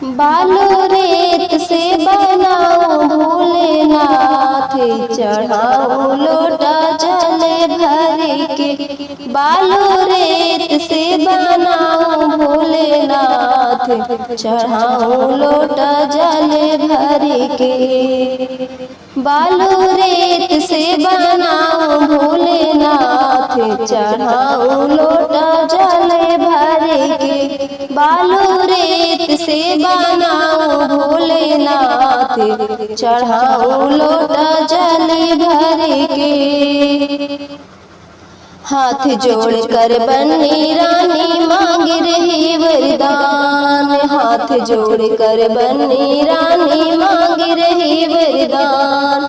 बालू रेत से बनाओ भोलेनाथ, चढ़ाओ लोटा जल भर के। बालू रेत से बनाओ भोलेनाथ, चढ़ाओ लोटा जल भर के। बालू रेत से बनाओ भोलेनाथ, चढ़ाओ लोटा जल भर के। बालू रेत से बनाओ भोलेनाथ, चढ़ाओ लोटा जल भर के। हाथ जोड़ कर बन्नी रानी मांग रही वरदान, हाथ जोड़ कर बन्नी रानी मांग रही वरदान।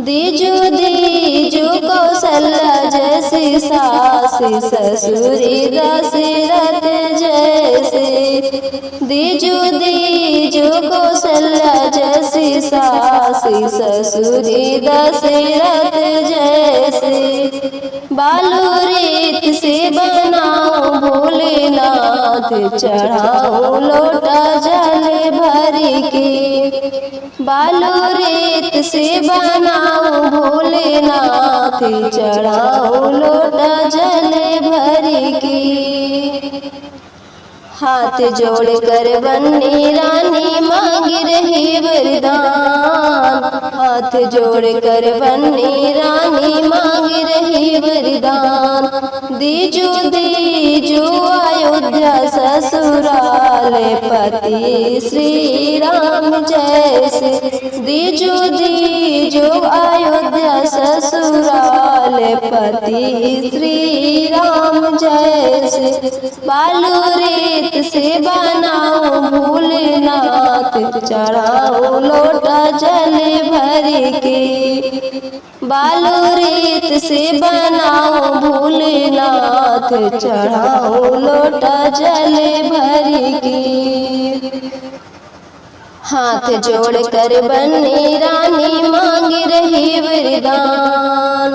दीजो दीजो कौशल्या जैसी सास, ससुरी दशरथ जैसे। दीजो दीजो कौशल्या जैसी सास, ससुरी दशरथ जैसे। बालू रेत से बनाओ भोलेनाथ, चढ़ाओ लोटा जल भर के। बालू रेत से बनाओ भोलेनाथ, चढ़ाओ लोटा जल भर के। हाथ जोड़ कर बन्नी रानी मांग रही वरदान, हाथ जोड़ कर बन्नी रानी मांग रही वरदान। दीजो दीजो अयोध्या ससुराल पति श्री राम जैसे। दीजो दीजो अयोध्या ससुराल पति श्री राम जैसे। बालू रेत से बनाओ भोलेनाथ, चढ़ाओ लोटा जल भर के। बालू रेत से बनाओ भोलेनाथ, चढ़ाओ लोटा जल भर के। हाथ जोड़ कर बन्नी रानी मांग रही वरदान,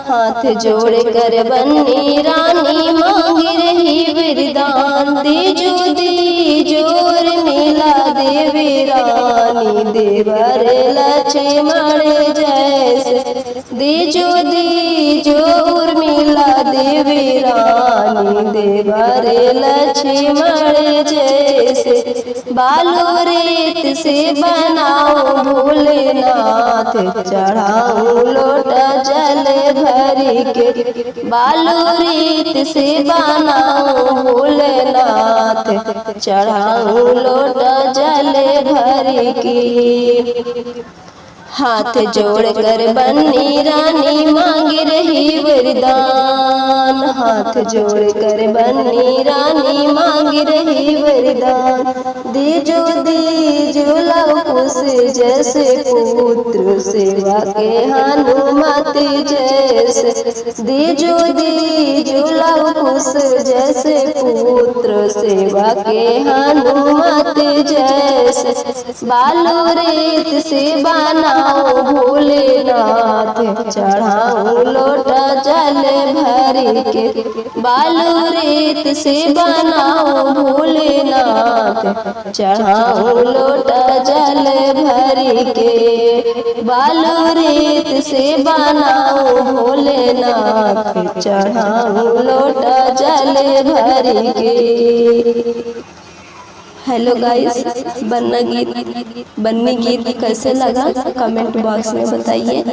हाथ जोड़ कर बन्नी रानी मांग रही वरदान। दीजो दीजो नीला देवी रानी, देवर लक्ष्मण जैसे। दीजो दीजो उर्मिला देवी रानी, देवर लक्ष्मण जैसे। बालू रेत से बनाओ भोलेनाथ, चढ़ाओ लोटा जल भर के। बालू रेत से बनाओ भोलेनाथ, चढ़ाओ लोटा जल भर के। हाथ जोड़ कर बन्नी रानी मांग रही वरदान, हाथ जोड़ कर बन्नी रानी मांग रही वरदान। दीजो दीजो लव कुश जैसे पुत्र, सेवा के हनुमत जैसे। दीजो दीजो लव कुश जैसे पुत्र, सेवा के हनुमत जैसे। बालू रेत से बनाओ भोलेनाथ, चढ़ाओ लोटा जल भर के। बालू रेत से बनाओ भोलेनाथ, चढ़ाओ लोटा जल भर के। बालू रेत से बनाओ भोलेनाथ, चढ़ाओ लोटा जल भर के। हेलो गाइस, बन्नी गीत कैसे लगा कमेंट बॉक्स में बताइए।